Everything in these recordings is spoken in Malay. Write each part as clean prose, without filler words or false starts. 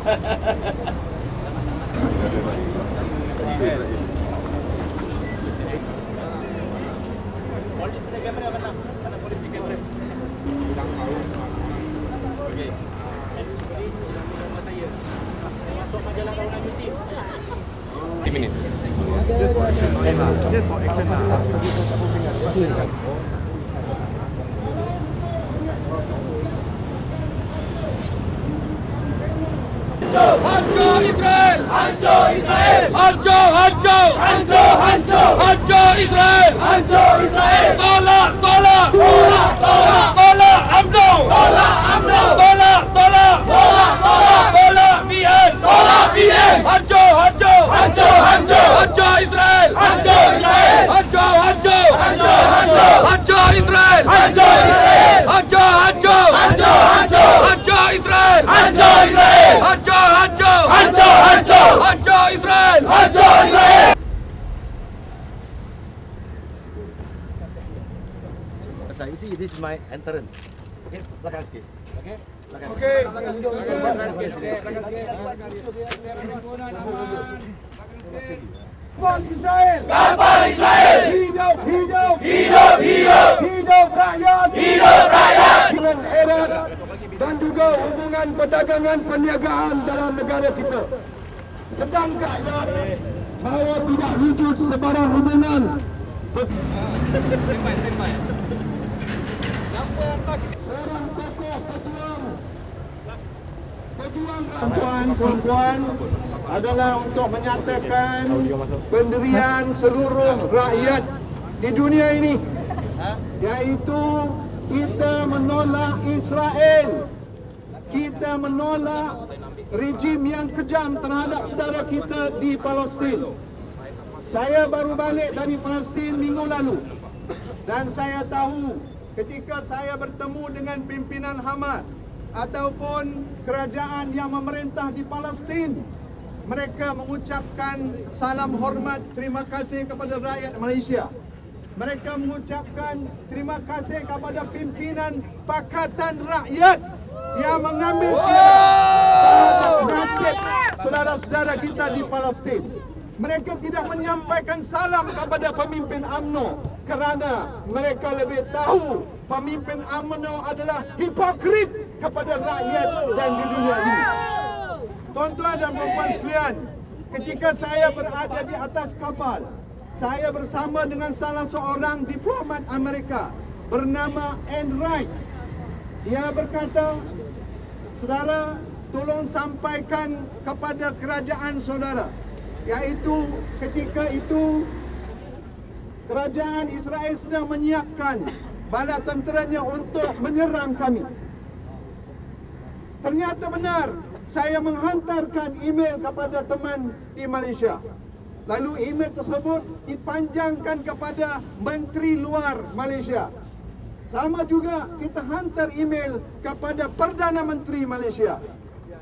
Polis di kamera mana? Mana polis di kamera? Okey. Polis nama saya. Masuk majalah Kawanan Musim. 10 minit. Just for action lah. Hancur Israel! Hancur Israel! Hancur, hancur! Hancur, hancur! Hancur Israel! Hancur Israel! Tolak, tolak! Tolak, tolak! Tolak UMNO! Tolak UMNO! Tolak, tolak! Tolak, tolak! Tolak BN! Tolak BN! Hancur, hancur! Hancur, hancur! Hancur Israel! Hancur Israel! Hancur, hancur! Hancur, hancur! Hancur Israel! Hancur Israel! Hancur, hancur! Hancur, hancur! Hancur Israel! Hancur Israel! Hancur, hancur! Hancur, hancur! Hancur Israel! Hancur Israel! You see, this is my entrance. Okay, belakang sikit. Okay, belakang. Okey. Kapal Israel! Kapal Israel! Hidup, hidup! Hidup, hidup! Hidup rakyat! Hidup rakyat! Dengan erat dan juga hubungan perdagangan perniagaan dalam negara kita. Sedangkan bahawa tidak wujud sebarang hubungan seorang tokoh pejuang tuan-tuan adalah untuk menyatakan pendirian seluruh rakyat di dunia ini, yaitu kita menolak Israel, kita menolak rejim yang kejam terhadap saudara kita di Palestin. Saya baru balik dari Palestin minggu lalu dan saya tahu ketika saya bertemu dengan pimpinan Hamas ataupun kerajaan yang memerintah di Palestin, mereka mengucapkan salam hormat, terima kasih kepada rakyat Malaysia. Mereka mengucapkan terima kasih kepada pimpinan Pakatan Rakyat yang mengambil terhadap nasib saudara-saudara kita di Palestin. Mereka tidak menyampaikan salam kepada pemimpin UMNO kerana mereka lebih tahu pemimpin UMNO adalah hipokrit kepada rakyat dan di dunia ini. Tuan-tuan dan puan-puan sekalian, ketika saya berada di atas kapal, saya bersama dengan salah seorang diplomat Amerika bernama Anne Wright. Dia berkata, saudara, tolong sampaikan kepada kerajaan saudara, yaitu ketika itu kerajaan Israel sedang menyiapkan bala tenteranya untuk menyerang kami. Ternyata benar, saya menghantarkan email kepada teman di Malaysia. Lalu email tersebut dipanjangkan kepada Menteri Luar Malaysia. Sama juga kita hantar email kepada Perdana Menteri Malaysia.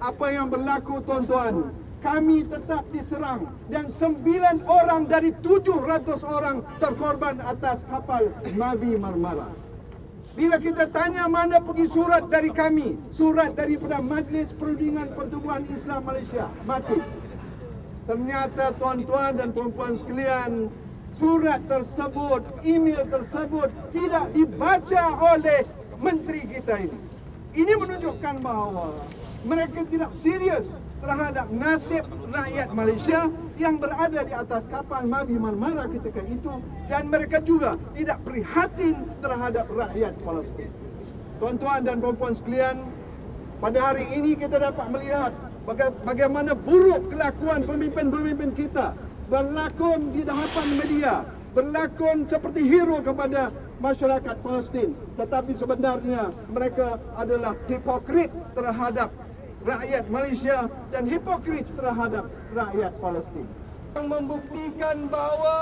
Apa yang berlaku, tuan-tuan? Kami tetap diserang dan 9 orang dari 700 orang terkorban atas kapal Mavi Marmara. Bila kita tanya mana pergi surat dari kami, surat daripada Majlis Perundingan Pertubuhan Islam Malaysia, MAPIS. Ternyata tuan-tuan dan puan-puan sekalian, surat tersebut, email tersebut tidak dibaca oleh menteri kita ini. Ini menunjukkan bahawa mereka tidak serius terhadap nasib rakyat Malaysia yang berada di atas kapal Mavi Marmara ketika itu, dan mereka juga tidak prihatin terhadap rakyat Palestin. Tuan-tuan dan puan-puan sekalian, pada hari ini kita dapat melihat bagaimana buruk kelakuan pemimpin-pemimpin kita berlakon di hadapan media, berlakon seperti hero kepada masyarakat Palestin, tetapi sebenarnya mereka adalah hipokrit terhadap rakyat Malaysia dan hipokrit terhadap rakyat Palestin. Yang membuktikan bahawa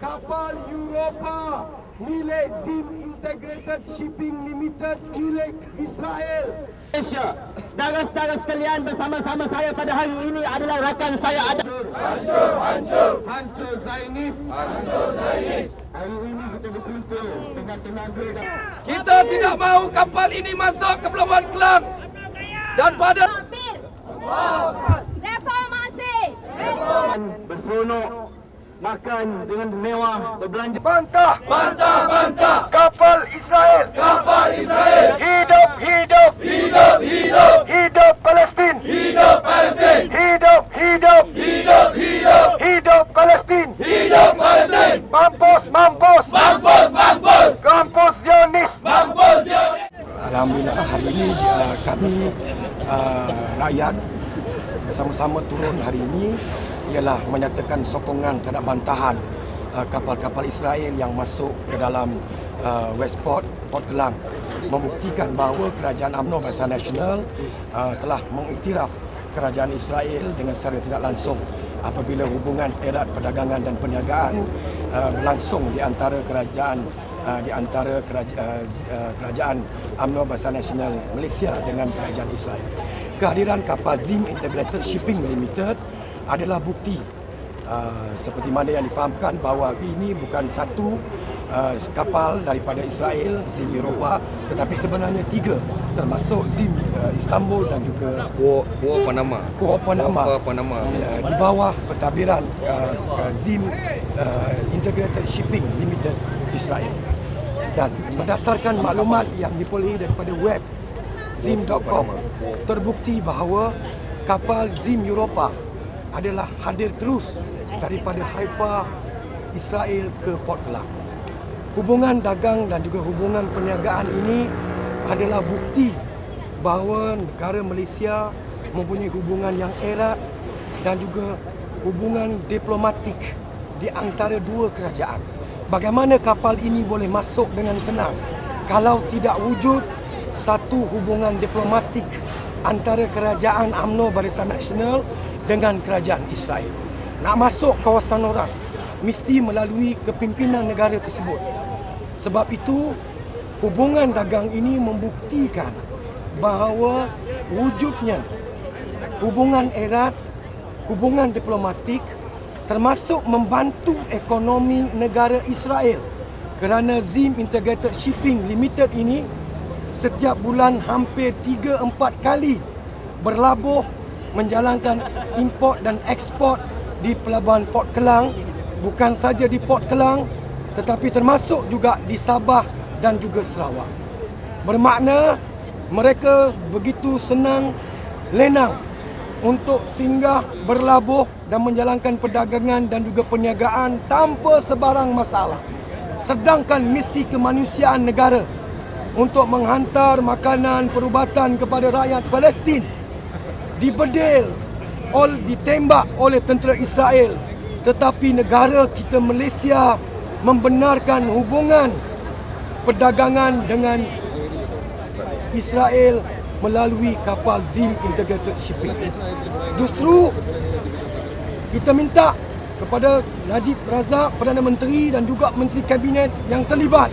kapal Europa milik Zim Integrated Shipping Limited milik Israel. Malaysia, saudara-saudara sekalian, bersama-sama saya pada hari ini adalah rakan saya ada. Hancur, hancur! Hancur Zionis. Hancur Zionis! Hari ini kita berkumpul dengan tenaga dan Kita tidak mahu kapal ini masuk ke Pelabuhan Kelang. Dan pada Reformasi. Berseronok, makan dengan mewah, berbelanja. Bantah! Bantah, bantah. Kapal Israel! Kapal Israel. Hidup, hidup! Hidup, hidup. Hidup Palestin! Hidup Palestin. Hidup, hidup! Hidup, hidup. Hidup Palestin! Hidup Palestin. Mampus, mampus! Mampus, mampus. Kampus Zionis! Mampus, Zionis. Alhamdulillah hari ini kami rakyat bersama-sama turun hari ini ialah menyatakan sokongan terhadap bantahan kapal-kapal Israel yang masuk ke dalam Westport, Port Kelang, membuktikan bahawa kerajaan UMNO Barisan Nasional telah mengiktiraf kerajaan Israel dengan secara tidak langsung apabila hubungan erat perdagangan dan perniagaan berlangsung di antara kerajaan UMNO Barisan Nasional Malaysia dengan kerajaan Israel. Kehadiran kapal ZIM Integrated Shipping Limited adalah bukti seperti mana yang difahamkan bahawa ini bukan satu kapal daripada Israel, ZIM Eropah, tetapi sebenarnya 3, termasuk ZIM Istanbul dan juga Kuala Panama di bawah pentadbiran ZIM Integrated Shipping Limited Israel. Dan berdasarkan maklumat yang diperolehi daripada web zim.com, terbukti bahawa kapal ZIM Eropah adalah hadir terus daripada Haifa, Israel ke Port Kelang. Hubungan dagang dan juga hubungan perniagaan ini adalah bukti bahawa negara Malaysia mempunyai hubungan yang erat dan juga hubungan diplomatik di antara dua kerajaan. Bagaimana kapal ini boleh masuk dengan senang kalau tidak wujud satu hubungan diplomatik antara kerajaan UMNO Barisan Nasional dengan kerajaan Israel. Nak masuk kawasan orang mesti melalui kepimpinan negara tersebut. Sebab itu hubungan dagang ini membuktikan bahawa wujudnya hubungan erat, hubungan diplomatik termasuk membantu ekonomi negara Israel, kerana ZIM Integrated Shipping Limited ini setiap bulan hampir 3-4 kali berlabuh menjalankan import dan ekspor di pelabuhan Port Kelang, bukan saja di Port Kelang tetapi termasuk juga di Sabah dan juga Sarawak. Bermakna mereka begitu senang lenang untuk singgah, berlabuh dan menjalankan perdagangan dan juga perniagaan tanpa sebarang masalah. Sedangkan misi kemanusiaan negara untuk menghantar makanan perubatan kepada rakyat Palestin dibedil, ditembak oleh tentera Israel, tetapi negara kita Malaysia membenarkan hubungan perdagangan dengan Israel melalui kapal ZIM Integrated Shipping. Justru kita minta kepada Najib Razak, Perdana Menteri dan juga Menteri Kabinet yang terlibat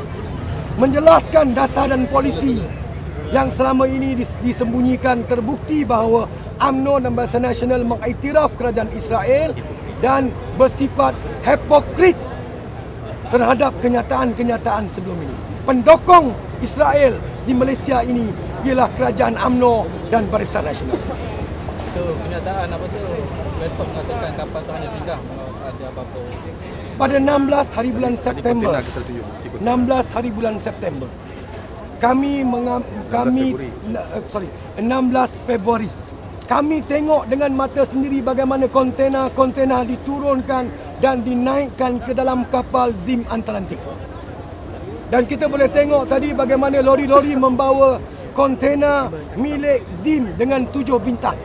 menjelaskan dasar dan polisi yang selama ini disembunyikan. Terbukti bahawa UMNO dan Barisan Nasional mengiktiraf kerajaan Israel dan bersifat hipokrit terhadap kenyataan-kenyataan sebelum ini. Pendokong Israel di Malaysia ini ialah kerajaan UMNO dan Barisan Nasional. So, kenyataan apa tu? Westport mengatakan kapal tu hanya singgah kalau ada apa-apa. Pada 16 hari bulan September, 16 hari bulan September, 16 Februari, kami tengok dengan mata sendiri bagaimana kontena-kontena diturunkan dan dinaikkan ke dalam kapal ZIM Atlantik. Dan kita boleh tengok tadi bagaimana lori-lori membawa kontena milik ZIM dengan 7 bintang.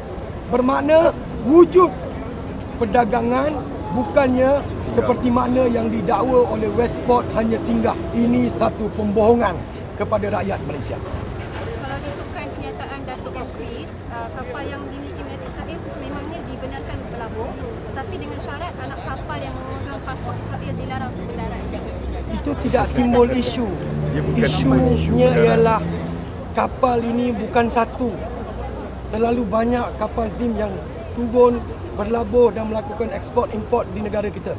Bermakna wujud perdagangan bukannya seperti mana yang didakwa oleh Westport hanya singgah. Ini satu pembohongan kepada rakyat Malaysia. Kalau diteruskan kenyataan Datuk Chris, kapal yang dimiliki oleh Israel itu sememangnya dibenarkan berlabuh, tetapi dengan syarat anak kapal yang memegang pasport Israel dilarang untuk mendarat. Itu tidak timbul isu. Isunya ialah kapal ini bukan satu. Terlalu banyak kapal ZIM yang turun, berlabuh dan melakukan ekspor import di negara kita.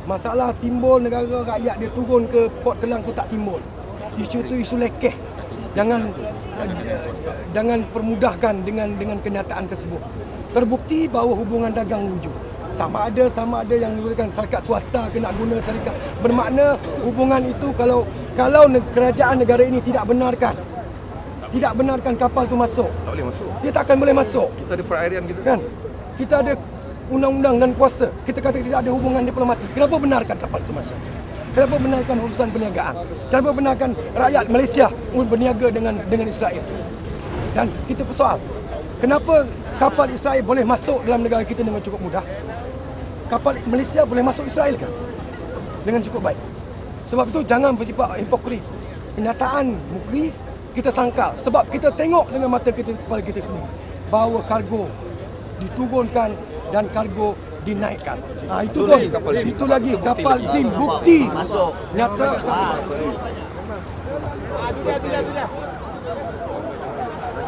Masalah timbul negara rakyat dia turun ke Port Kelang tu tak timbul. Isu itu isu lekeh. Jangan jangan permudahkan dengan kenyataan tersebut. Terbukti bahawa hubungan dagang wujud. Sama ada yang menggunakan syarikat swasta kena guna syarikat. Bermakna hubungan itu kalau kerajaan negara ini tidak benarkan kapal tu masuk, Tak boleh masuk. dia tak akan boleh masuk. Kita ada perairan kita. Kan? Kita ada undang-undang dan kuasa. Kita kata tidak ada hubungan diplomatik. Kenapa benarkan kapal itu masuk? Kenapa benarkan urusan perniagaan? Kenapa benarkan rakyat Malaysia berniaga dengan Israel? Dan kita persoal, kenapa kapal Israel boleh masuk dalam negara kita dengan cukup mudah? Kapal Malaysia boleh masuk Israel kan? Dengan cukup baik. Sebab itu jangan bersifat hipokrit. Kenyataan muklis kita sangkal. Sebab kita tengok dengan mata kita, kepala kita sendiri bahawa kargo diturunkan dan kargo dinaikkan. Itu pun, itu lagi kapal Zim, bukti nyata.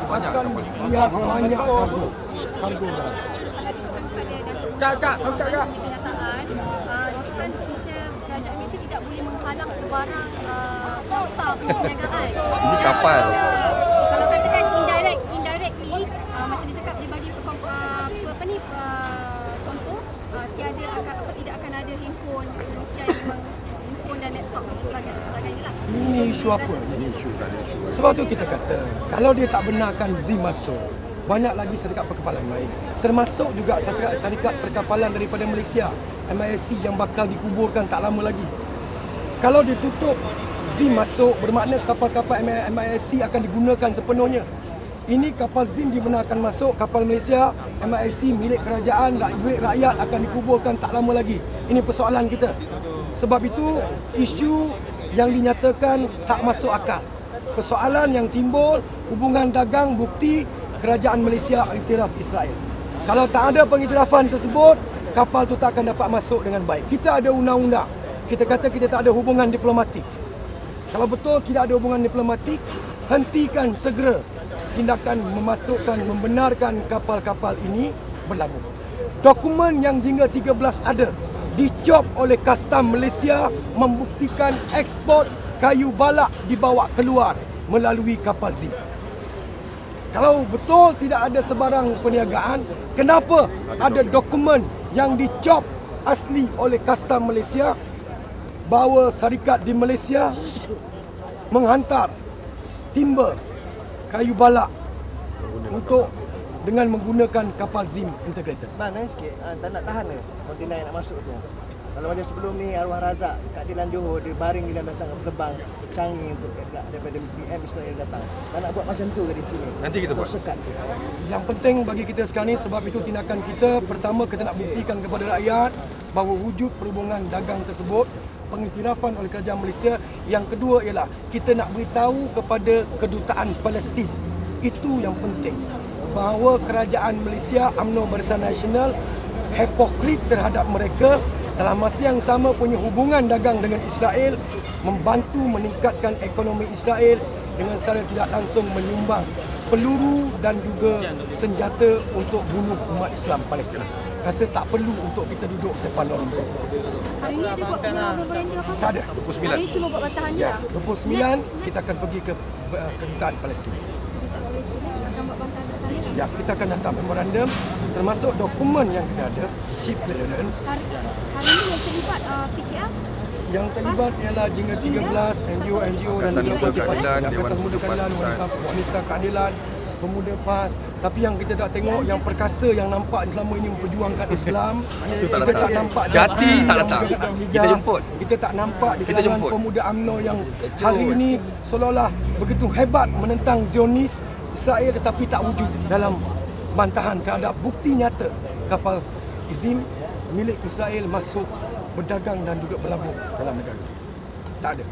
Akan lihat banyak kargo. Kak. Kenyataan, itu kan kita kerajaan Malaysia tidak boleh menghalang sebarang swasta perniagaan. Ini kapal. Kalau katakan indirectly, macam dia cakap dia bagi contoh, tidak akan ada handphone, Nokia yang handphone dan laptop sebagainya lah. Ini isu apa? Sebab tu kita kata, kalau dia tak benarkan Zim masuk, banyak lagi syarikat perkapalan lain. Termasuk juga syarikat perkapalan daripada Malaysia, MISC yang bakal dikuburkan tak lama lagi. Kalau ditutup Zim masuk, bermakna kapal-kapal MISC akan digunakan sepenuhnya. Ini kapal Zim dibenarkan masuk, kapal Malaysia, MISC milik kerajaan, duit rakyat akan dikuburkan tak lama lagi. Ini persoalan kita. Sebab itu, isu yang dinyatakan tak masuk akal. Persoalan yang timbul, hubungan dagang bukti kerajaan Malaysia iktiraf Israel. Kalau tak ada pengiktirafan tersebut, kapal tu tak akan dapat masuk dengan baik. Kita ada undang-undang. Kita kata kita tak ada hubungan diplomatik. Kalau betul tidak ada hubungan diplomatik, hentikan segera tindakan membenarkan kapal-kapal ini berlabuh. Dokumen yang hingga 13 ada dicop oleh Kastam Malaysia membuktikan ekspor kayu balak dibawa keluar melalui kapal Zim. Kalau betul tidak ada sebarang perniagaan, kenapa ada dokumen yang dicop asli oleh Kastam Malaysia bahawa syarikat di Malaysia menghantar timber kayu balak untuk dengan menggunakan kapal Zim integrated. Bang, naik sikit. Tak nak tahan ke kontena yang nak masuk tu? Kalau macam sebelum ni arwah Razak kat Dilan Johor, dia baring di landasan terbang Changi untuk daripada PM Israel datang. Tak nak buat macam tu ke di sini? Nanti kita buat. Sekat. Yang penting bagi kita sekarang ni, sebab itu tindakan kita, pertama kita nak buktikan kepada rakyat bahawa wujud perhubungan dagang tersebut, pengiktirafan oleh kerajaan Malaysia. Yang kedua ialah kita nak beritahu kepada kedutaan Palestin. Itu yang penting. Bahawa kerajaan Malaysia, UMNO Barisan Nasional hipokrit terhadap mereka, dalam masa yang sama punya hubungan dagang dengan Israel, membantu meningkatkan ekonomi Israel dengan secara tidak langsung menyumbang peluru dan juga senjata untuk bunuh umat Islam Palestin. Rasa tak perlu untuk kita duduk depan orang tu. Hari ini dia buat memorandum apa? Tak ada. Hari ini cuma buat bantahan je. Ya, 29 kita akan pergi ke kedutaan Palestin. Akan buat bantahan kat sana. Ya, kita akan hantar memorandum termasuk dokumen yang kita ada, chief clearance. Hari ini yang terlibat PKR. Yang terlibat ialah Jingga 13, NGO dan Jabatan juga Pemuda Keadilan, Dewan Jabatan Pemuda Keadilan, Wanita Keadilan, Pemuda PAS. Tapi yang kita tak tengok, yang perkasa yang nampak selama ini memperjuangkan Islam, Itu tak kita datang. tak nampak Jati yang tak datang. bergerak hijab. Kita jemput. Kita tak nampak di Kita kalangan jemput. pemuda UMNO yang hari ini seolah-olah begitu hebat menentang Zionis Israel, tetapi tak wujud dalam bantahan terhadap bukti nyata kapal Zim milik Israel masuk berdagang dan juga berlabuh dalam negara. Tak ada.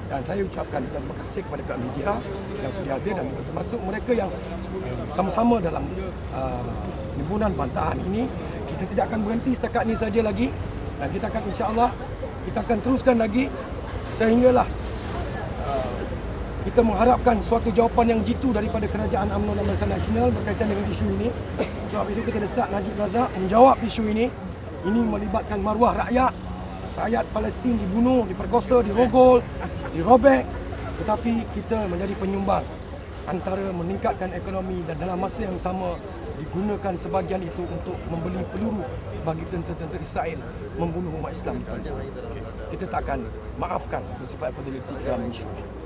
Dan saya ucapkan terima kasih kepada pihak media yang sudah hadir dan juga termasuk mereka yang sama-sama dalam himpunan bantahan ini. Kita tidak akan berhenti setakat ini saja lagi, dan kita akan insya-Allah kita akan teruskan lagi sehinggalah kita mengharapkan suatu jawapan yang jitu daripada kerajaan UMNO dan Barisan Nasional berkaitan dengan isu ini. Sebab itu kita desak Najib Razak menjawab isu ini. Ini melibatkan maruah rakyat. Rakyat Palestin dibunuh, diperkosa, dirogol, dirobek Tetapi kita menjadi penyumbang antara meningkatkan ekonomi dan dalam masa yang sama digunakan sebahagian itu untuk membeli peluru bagi tentera-tentera Israel membunuh umat Islam di Palestin. Kita takkan maafkan bersifat politik dalam isu.